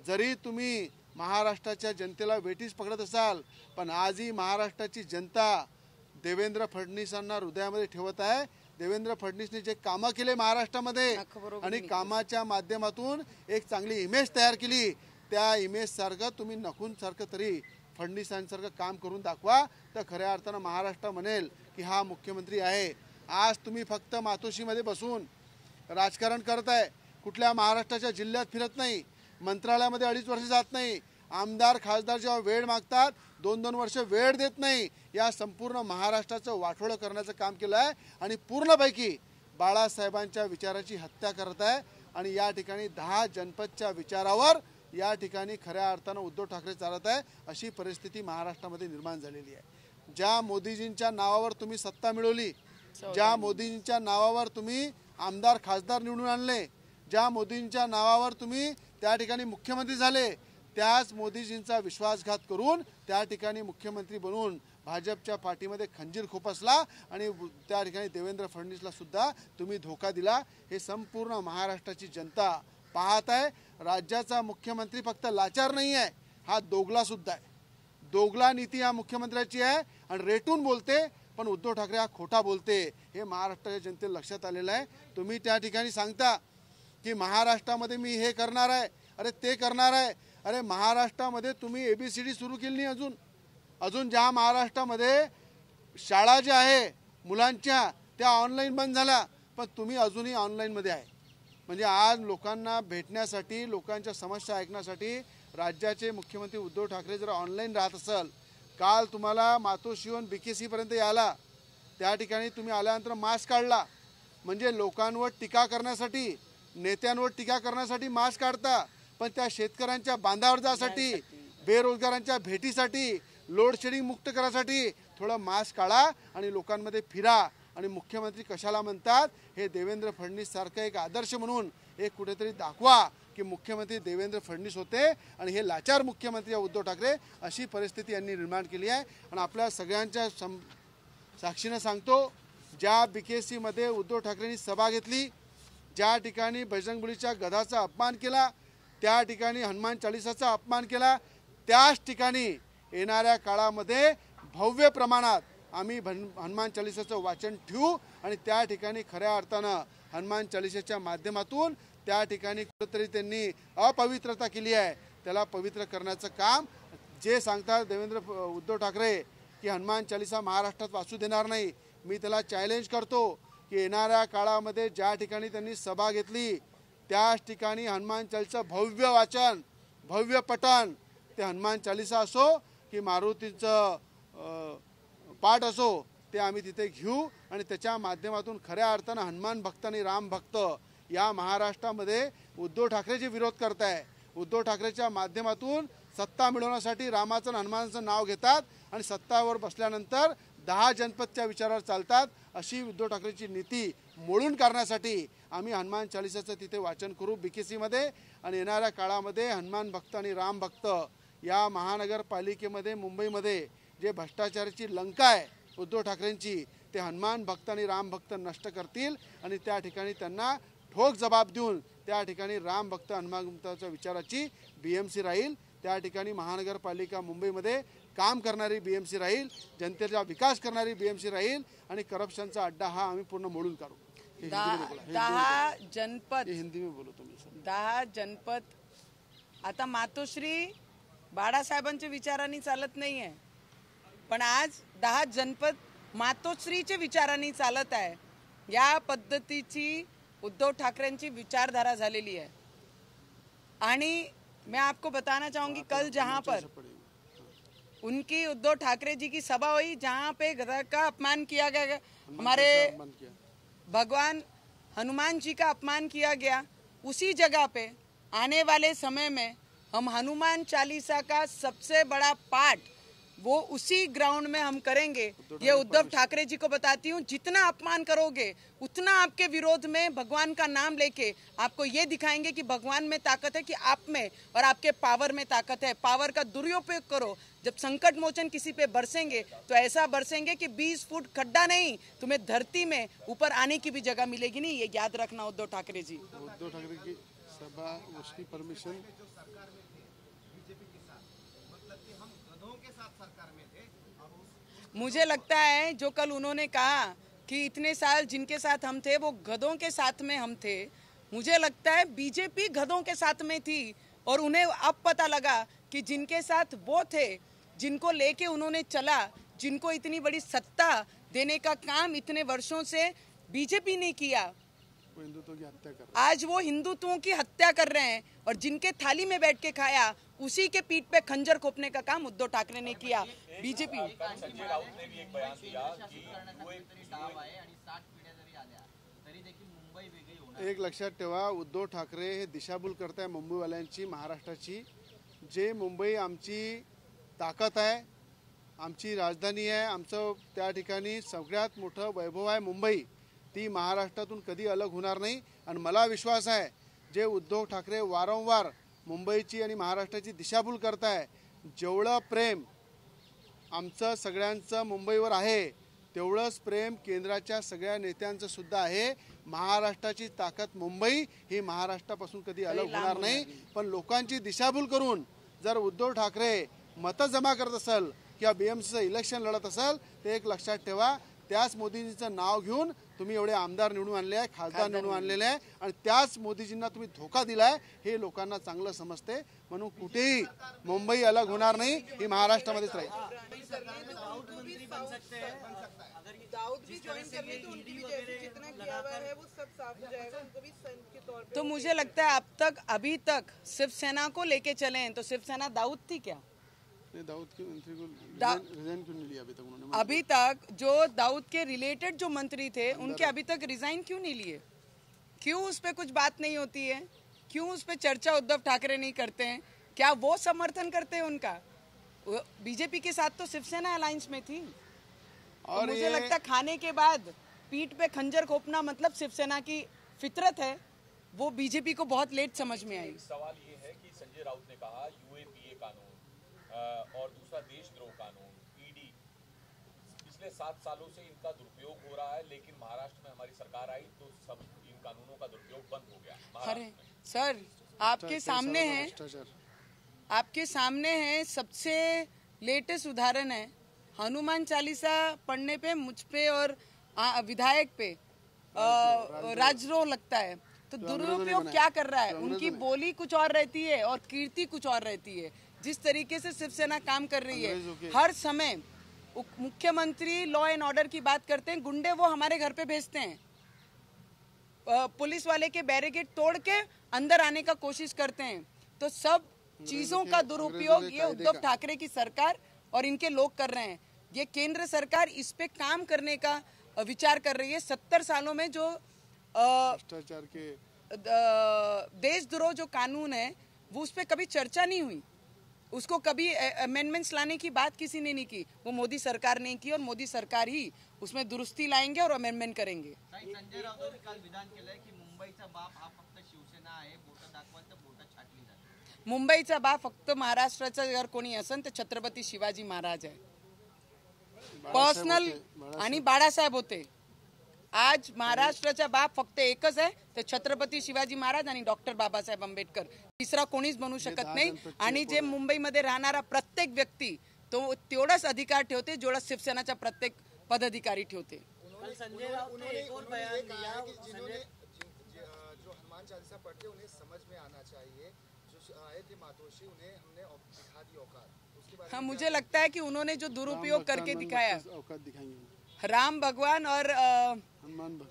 जरी तुम्ही महाराष्ट्राच्या जनतेला वेठीस पकडत असाल, पण आजही महाराष्ट्राची जनता देवेंद्र फडणवीसांना हृदयामध्ये ठेवत आहे। देवेंद्र फडणवीसने जे कामं केले महाराष्ट्रामध्ये आणि कामाच्या माध्यमातून एक चांगली इमेज तयार केली, त्या इमेज सारखं तुम्ही नखून सारखं तरी फडणवीसांसारखं काम करून दाखवा, तर खऱ्या अर्थानं महाराष्ट्र म्हणेल की हा मुख्यमंत्री आहे। आज तुम्ही फक्त मातोश्रीमध्ये बसून राजकारण करताय, कुठल्या महाराष्ट्राच्या जिल्ह्यात फिरत नाही, मंत्रालयामध्ये 2.5 वर्ष जात नाही, आमदार खासदार जेव्हा वेळ मागतात 2-2 वर्ष वेळ देत नाही। या संपूर्ण महाराष्ट्राचं वाटोळं करण्याचं काम केलं आहे आणि पूर्णपैकी बाळासाहेबांच्या विचाराची हत्या करत आहे। आणि या ठिकाणी 10 जनपदच्या विचारावर या ठिकाणी खऱ्या अर्थानं उद्धव ठाकरे चालत आहे, अशी परिस्थिती महाराष्ट्रामध्ये निर्माण झालेली आहे। ज्या मोदीजींच्या नावावर तुम्ही सत्ता मिळवली, ज्या मोदीजींच्या नावावर तुम्ही आमदार खासदार निवडून आणले, ज्या मोदींच्या नावावर तुम्ही त्या ठिकाणी मुख्यमंत्री झाले, त्याच मोदीजींचा विश्वासघात करून त्या ठिकाणी मुख्यमंत्री बनवून भाजपच्या पाठीमध्ये खंजीर खोपसला आणि त्या ठिकाणी देवेंद्र फडणवीसला सुद्धा तुम्ही धोका दिला। हे संपूर्ण महाराष्ट्राची जनता पाहत आहे। राज्याचा मुख्यमंत्री फक्त लाचार नाही आहे, हा दोगला सुद्धा आहे। दोगला नीती या मुख्यमंत्र्याची आहे आणि रेटून बोलते, पण उद्धव ठाकरे हा खोटा बोलते, हे महाराष्ट्राच्या जनतेला लक्षात आलेलं आहे। तुम्ही त्या ठिकाणी सांगता की महाराष्ट्रामध्ये मी हे करणार आहे, अरे ते करणार आहे। अरे महाराष्ट्रामध्ये तुम्ही ABCD सुरू केली नाही अजून ज्या महाराष्ट्रामध्ये शाळा ज्या आहे मुलांच्या त्या ऑनलाईन बंद झाल्या, पण तुम्ही अजूनही ऑनलाईनमध्ये आहे। म्हणजे आज लोकांना भेटण्यासाठी, लोकांच्या समस्या ऐकण्यासाठी राज्याचे मुख्यमंत्री उद्धव ठाकरे जर ऑनलाईन राहत असेल, काल तुम्हाला मातोश्रीहून BKC पर्यंत यायला, त्या ठिकाणी तुम्ही आल्यानंतर मास्क काढला, म्हणजे लोकांवर टीका करण्यासाठी, नेत्यांवर टीका करण्यासाठी मास्क काढता, पण त्या शेतकऱ्यांच्या बांधावर जासाठी, बेरोजगारांच्या भेटीसाठी, लोड शेडिंग मुक्त करायसाठी थोडं मास्क काढा आणि लोकांमध्ये फिरा। आणि मुख्यमंत्री कशाला म्हणतात हे देवेंद्र फडणवीस सारखं एक आदर्श म्हणून एक कुठेतरी दाखवा की मुख्यमंत्री देवेंद्र फडणवीस होते आणि हे लाचार मुख्यमंत्री उद्धव ठाकरे, अशी परिस्थिती यांनी निर्माण केली आहे। आणि आपल्या सगळ्यांच्या साक्षीने सांगतो, ज्या BKC मध्ये उद्धव ठाकरेंनी सभा घेतली, ज्या ठिकाणी बजरंगबलीच्या गधाचा अपमान केला, त्या ठिकाणी हनुमान चालीसाचा अपमान केला, त्याच ठिकाणी येणाऱ्या काळामध्ये भव्य प्रमाणात आम्ही हनुमान चालीसाचं वाचन ठेवू आणि त्या ठिकाणी खऱ्या अर्थानं हनुमान चालीसाच्या माध्यमातून त्या ठिकाणी कुठेतरी त्यांनी अपवित्रता केली आहे, त्याला पवित्र करण्याचं काम जे सांगतात उद्धव ठाकरे की हनुमान चालीसा महाराष्ट्रात वाचू देणार नाही, मी त्याला चॅलेंज करतो की येणाऱ्या काळामध्ये ज्या ठिकाणी त्यांनी सभा घेतली त्याच ठिकाणी हनुमान चालीसा भव्य वाचन, भव्य पठण, ते हनुमान चालीसा असो की मारुतीचं पाठ असो, ते आम्ही तिथे घेऊ आणि त्याच्या माध्यमातून खऱ्या अर्थानं हनुमान भक्त आणि राम भक्त या महाराष्ट्रामध्ये उद्धव ठाकरे जे विरोध करताय, उद्धव ठाकरेच्या माध्यमातून सत्ता मिळवण्यासाठी रामाचं आणि हनुमानाचं नाव घेतात आणि सत्तावर बसल्यानंतर 10 जनपदच्या विचारावर चालतात, अशी उद्धव ठाकरेची नीती मोडून काढण्यासाठी आम्ही हनुमान चालीसाचं तिथे वाचन करू BKC मध्ये। आणि येणाऱ्या काळामध्ये हनुमान भक्त आणि राम भक्त या महानगरपालिकेमध्ये मुंबईमध्ये जे भ्रष्टाचाराची लंका आहे उद्धव ठाकरेंची, ते हनुमान भक्त आणि राम भक्त नष्ट करतील आणि त्या ठिकाणी त्यांना ठोक जबाब देऊन त्या ठिकाणी राम भक्त हनुमान भक्ताच्या विचाराची BMC राहील, त्या ठिकाणी महानगरपालिका मुंबईमध्ये काम करणारी BMC राहील, जनतेचा विकास करणारी BMC राहील आणि करप्शनचा अड्डा हा आम्ही पूर्ण मोडून काढू। 10 जनपद, हिंदी में बोलो तुम्ही। 10 जनपद आता मातोश्री बाळासाहेबांच्या विचारांनी चालत नाहीये, पण आज 10 जनपद मातोश्रीच्या विचारांनी चालत आहे। या पद्धतीची उद्धव ठाकरेंची विचारधारा झालेली है। आणि मैं आपको बताना चाहूंगी, कल जहां पर उनकी उद्धव ठाकरे जी की सभा हुई, जहां पे गधा का अपमान किया गया, हमारे भगवान हनुमान जी का अपमान किया गया, उसी जगह पे आने वाले समय में हम हनुमान चालीसा का सबसे बड़ा पाठ वो उसी ग्राउंड में हम करेंगे। ये उद्धव ठाकरे जी को बताती हूँ, जितना अपमान करोगे उतना आपके विरोध में भगवान का नाम लेके आपको ये दिखाएंगे कि भगवान में ताकत है, कि आप में और आपके पावर में ताकत है। पावर का दुरुपयोग करो। जब संकट मोचन किसी पे बरसेंगे तो ऐसा बरसेंगे कि 20 फुट खड्डा नहीं, तुम्हें धरती में ऊपर आने की भी जगह मिलेगी नहीं। ये याद रखना उद्धव ठाकरे जी। उद्धव ठाकरे की सभा, उसकी परमिशन मुझे लगता है जो कल उन्होंने कहा कि इतने साल जिनके साथ हम थे वो गधों के साथ में हम थे, मुझे लगता है बीजेपी गधों के साथ में थी और उन्हें अब पता लगा कि जिनके साथ वो थे, जिनको लेके उन्होंने चला, जिनको इतनी बड़ी सत्ता देने का काम इतने वर्षों से बीजेपी ने किया, वो हिंदुत्व की हत्या कर आज वो हिंदुत्वों की हत्या कर रहे हैं। और जिनके थाली में बैठ के खाया उसी के पीठ पे खंजर खोपने का काम उद्धव ठाकरे ने किया। बीजेपी संजय राउत ने भी एक बयान दिया कि एक लक्षात ठेवा, उद्धव ठाकरे हे दिशाभूल करताय मुंबईवाल्यांची, महाराष्ट्राची। जे मुंबई आमची ताकद आहे, आमची राजधानी आहे, आमचं त्या ठिकाणी सगळ्यात मोठं वैभव आहे मुंबई, ती महाराष्ट्रातून कधी अलग होणार नाही। आणि मला विश्वास आहे जे उद्धव ठाकरे वारंवार मुंबईची आणि महाराष्ट्राची दिशाभूल करताय, जेवढं प्रेम आमचं सगळ्यांचं मुंबईवर आहे तेवढंच प्रेम केंद्राच्या सगळ्या नेत्यांचं सुद्धा आहे। महाराष्ट्राची ताकद मुंबई ही महाराष्ट्रापासून कधी अलग होणार नाही। पण लोकांची दिशाभूल करून जर उद्धव ठाकरे मतं जमा करत असेल किंवा बीएमसीचं इलेक्शन लढत असेल तर एक लक्षात ठेवा, त्याच मोदीजींचं नाव घेऊन तुम्ही एवढे आमदार निवडून आणले आहे, खासदार निवडून आणलेले आहे आणि त्याच मोदीजींना तुम्ही धोका दिलाय हे लोकांना चांगलं समजते। म्हणून कुठेही मुंबई अलग होणार नाही, ही महाराष्ट्रामध्येच राहील। तो मुझे लगता है अभी तक शिवसेना को लेके चले हैं तो शिवसेना दाऊद थी क्या? दाऊद की मंत्री को रिजाइन क्यों नहीं लिया अभी तक उन्होंने? अभी तक जो दाऊद के रिलेटेड जो मंत्री थे उनके अभी तक रिजाइन क्यों नहीं लिए? क्यों उस पर कुछ बात नहीं होती है? क्यों उस पर चर्चा उद्धव ठाकरे नहीं करते हैं? क्या वो समर्थन करते हैं उनका? बीजेपी के साथ तो शिवसेना अलायंस में थी। और तो मुझे लगता है खाने के बाद पीठ पे खंजर खोपना मतलब शिवसेना की फितरत है, वो बीजेपी को बहुत लेट समझ में आई। सवाल ये है कि संजय राउत ने कहा यूएपीए कानून और दूसरा देशद्रोह कानून, ईडी, पिछले 7 सालों से इनका दुरुपयोग हो रहा है, लेकिन महाराष्ट्र में हमारी सरकार आई तो सब इन कानूनों का दुरुपयोग बंद हो गया। अरे सर, आपके सामने है सबसे लेटेस्ट उदाहरण है, हनुमान चालीसा पढ़ने पे मुझ पे और विधायक पे राजद्रोह लगता है। तो दुरुपयोग क्या कर रहा है? उनकी बोली कुछ और रहती है और कीर्ति कुछ और रहती है। जिस तरीके से शिवसेना काम कर रही है, हर समय मुख्यमंत्री लॉ एंड ऑर्डर की बात करते हैं, गुंडे वो हमारे घर पे भेजते हैं, पुलिस वाले के बैरिकेड तोड़ के अंदर आने का कोशिश करते हैं। तो सब चीजों का दुरुपयोग ये उद्धव ठाकरे की सरकार और इनके लोग कर रहे हैं। ये केंद्र सरकार इस पे काम करने का विचार कर रही है। 70 सालों में जो भ्रष्टाचार के देशद्रोह जो कानून है वो उस पर कभी चर्चा नहीं हुई, उसको कभी अमेंडमेंट्स लाने की बात किसी ने नहीं की। वो मोदी सरकार ने की और मोदी सरकार ही उसमें दुरुस्ती लाएंगे और अमेंडमेंट करेंगे। संजय राऊतांनी काल विधान केलंय की मुंबईचा बाप हा फक्त शिवसेना आहे, बोटं दाखवाल तर बोटं छाटली जाते। मुंबईचा बाप फक्त महाराष्ट्राचा जर कोणी असेल तर छत्रपती शिवाजी महाराज आहे, पर्सनल, आणि बाळासाहेब होते। आज महाराष्ट्राचा बाप फक्त एकच आहे, ते छत्रपती शिवाजी महाराज आणि डॉक्टर बाबासाहेब आंबेडकर, तिसरा कोणीच बनू शकत नाही। आणि जे मुंबईमध्ये राहणारा प्रत्येक व्यक्ती तो तेवढाच अधिकार ठेवते जेवढा शिवसेनाचा प्रत्येक पदाधिकारी ठेवते। संजय राउत ने एक और बयान दिया कि जो हनुमान चालीसा पढ़ते उन्हें समझ में आना चाहिए, जो आए थे मातोश्री उन्हें हमने दिखा दी औकात। हाँ, मुझे लगता है कि उन्होंने जो दुरुपयोग करके दिखाया, राम भगवान और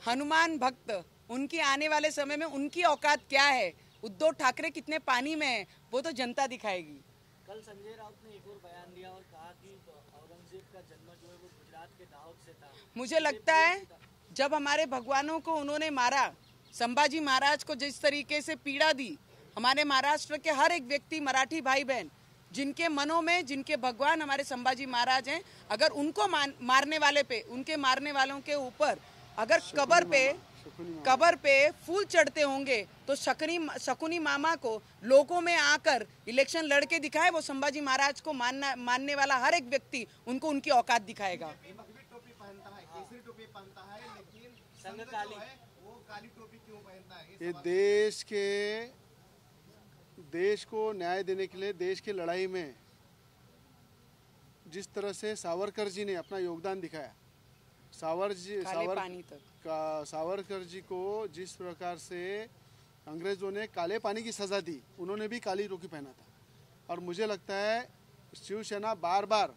हनुमान भक्त, उनकी आने वाले समय में उनकी औकात क्या है, उद्धव ठाकरे कितने पानी में है, वो तो जनता दिखाएगी। कल संजय राउत ने एक और बयान दिया और कहा कि औरंगजेब का जन्म जो है वो गुजरात मुझे लगता है जब हमारे भगवानों को उन्होंने मारा, संभाजी महाराज को जिस तरीके से पीड़ा दी, हमारे महाराष्ट्र के हर एक व्यक्ति, मराठी भाई बहन, जिनके मनों में जिनके भगवान हमारे संभाजी महाराज हैं, अगर उनको मारने वाले पे, उनके मारने वालों के ऊपर अगर कबर पे फूल चढ़ते होंगे तो शकुनी मामा को लोगों में आकर इलेक्शन लड़के दिखाए, वो संभाजी महाराज को मानने वाला हर एक व्यक्ति उनको उनकी औकात दिखाएगा। टोपी पहनता है, केसरी टोपी पहनता है, लेकिन संघ जो है वो काली टोपी क्यों पहनता है? ये देश को न्याय देने के लिए, देश की लड़ाई में जिस तरह से सावरकर जी ने अपना योगदान दिखाया, सावरकर जी को जिस प्रकार से अंग्रेजों ने काले पानी की सजा दी, उन्होंने भी काली टोपी पहना था। और मुझे लगता है शिवसेना बार बार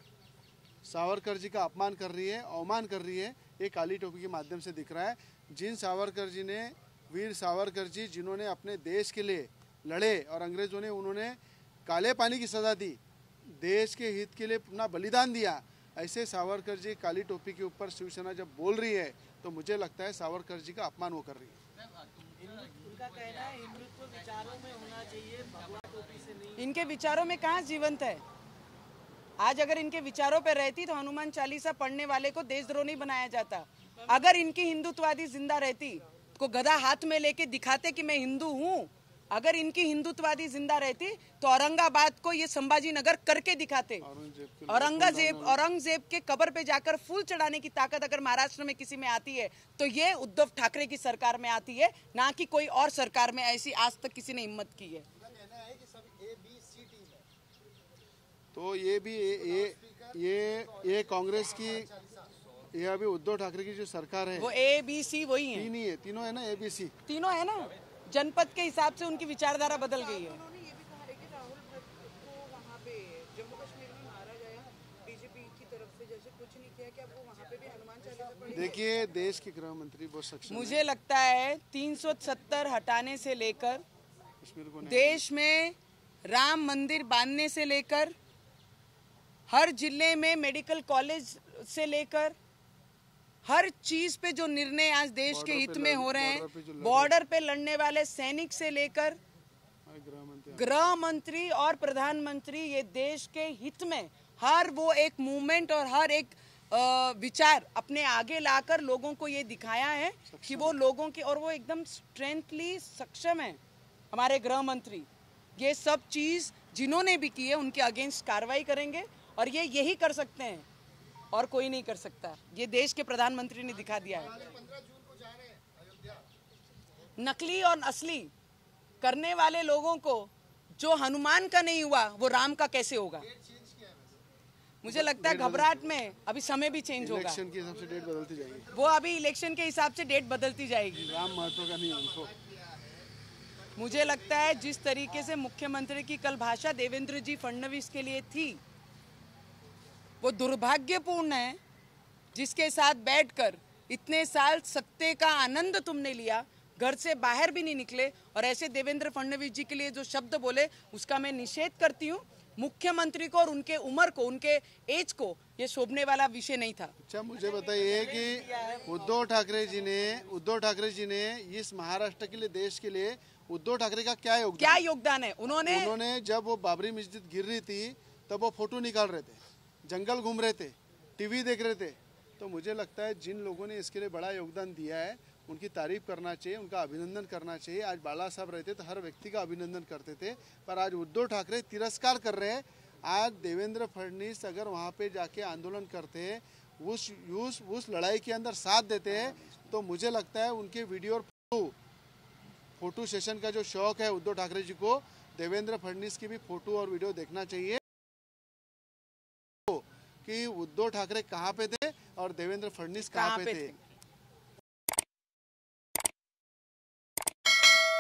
सावरकर जी का अपमान कर रही है, अवमान कर रही है, ये काली टोपी के माध्यम से दिख रहा है। जिन सावरकर जी ने, वीर सावरकर जी जिन्होंने अपने देश के लिए लड़े और अंग्रेजों ने उन्होंने काले पानी की सजा दी, देश के हित के लिए अपना बलिदान दिया, ऐसे सावरकर जी काली टोपी के ऊपर शिवसेना जब बोल रही है तो मुझे लगता है सावरकर जी का अपमान वो कर रही है। उनका कहना है हिंदुत्व विचारों में होना चाहिए, भगवा टोपी से नहीं। इनके विचारों में कहाँ जीवंत है? आज अगर इनके विचारों पे रहती तो हनुमान चालीसा पढ़ने वाले को देशद्रोही नहीं बनाया जाता। अगर इनकी हिंदुत्ववादी जिंदा रहती तो गधा हाथ में लेके दिखाते कि मैं हिंदू हूँ। अगर इनकी हिंदुत्ववादी जिंदा रहती तो औरंगाबाद को ये संभाजी नगर करके दिखाते। औरंगजेब के कब्र पे जाकर फूल चढ़ाने की ताकत अगर महाराष्ट्र में किसी में आती है तो ये उद्धव ठाकरे की सरकार में आती है, ना कि कोई और सरकार में ऐसी आज तक किसी ने हिम्मत की है। तो ये भी ये कांग्रेस की, ये अभी उद्धव ठाकरे की जो सरकार है वो ABC वही है, तीन ही है, तीनों है ना, ABC तीनों है ना। जनपद के हिसाब से उनकी विचारधारा बदल गई है। उन्होंने ये भी कहा है कि राहुल भट्ट को वहाँ पे जम्मू कश्मीर में मारा गया बीजेपी की तरफ से, जैसे कुछ नहीं किया, क्या वो वहाँ पे भी हनुमान चालीसा पढ़ेंगे? देखिए, देश के गृह मंत्री बहुत सक्षम मुझे लगता है 370 हटाने से लेकर, देश में राम मंदिर बांधने से लेकर, हर जिले में मेडिकल कॉलेज से लेकर, हर चीज पे जो निर्णय आज देश के हित में हो रहे हैं, बॉर्डर पे लड़ने वाले सैनिक से लेकर गृह मंत्री और प्रधानमंत्री, ये देश के हित में हर वो एक मूवमेंट और हर एक विचार अपने आगे लाकर लोगों को ये दिखाया है कि वो लोगों की, और वो एकदम स्ट्रेंथली सक्षम है हमारे गृह मंत्री। ये सब चीज जिन्होंने भी की है उनके अगेंस्ट कार्रवाई करेंगे और ये यही कर सकते हैं और कोई नहीं कर सकता। ये देश के प्रधानमंत्री ने दिखा दिया है। 15 जून को जा रहे हैं अयोध्या। नकली और असली करने वाले लोगों को जो हनुमान का नहीं हुआ वो राम का कैसे होगा? मुझे लगता है घबराहट में अभी समय भी चेंज होगा। इलेक्शन के हिसाब से डेट बदलती जाएगी। वो अभी इलेक्शन के हिसाब से डेट बदलती जाएगी। राम महत्व का नहीं है उनको। मुझे लगता है जिस तरीके से मुख्यमंत्री की कल भाषा देवेंद्र जी फडणवीस के लिए थी, वो दुर्भाग्यपूर्ण है। जिसके साथ बैठकर इतने साल सत्ते का आनंद तुमने लिया, घर से बाहर भी नहीं निकले, और ऐसे देवेंद्र फडणवीस जी के लिए जो शब्द बोले उसका मैं निषेध करती हूँ। मुख्यमंत्री को और उनके उम्र को, उनके एज को ये शोभने वाला विषय नहीं था। अच्छा, मुझे बताइए कि उद्धव ठाकरे जी ने इस महाराष्ट्र के लिए, देश के लिए उद्धव ठाकरे का क्या योगदान है? उन्होंने जब वो बाबरी मस्जिद गिर रही थी तब वो फोटो निकाल रहे थे, जंगल घूम रहे थे, टीवी देख रहे थे। तो मुझे लगता है जिन लोगों ने इसके लिए बड़ा योगदान दिया है उनकी तारीफ करना चाहिए, उनका अभिनंदन करना चाहिए। आज बाला साहब रहते तो हर व्यक्ति का अभिनंदन करते थे, पर आज उद्धव ठाकरे तिरस्कार कर रहे हैं। आज देवेंद्र फडणवीस अगर वहाँ पे जाके आंदोलन करते हैं, उस लड़ाई के अंदर साथ देते हैं, तो मुझे लगता है उनके वीडियो और फोटो सेशन का जो शौक है उद्धव ठाकरे जी को, देवेंद्र फडणवीस की भी फोटो और वीडियो देखना चाहिए कि उद्धव ठाकरे कहाँ पे थे और देवेंद्र फडणवीस कहाँ पे थे।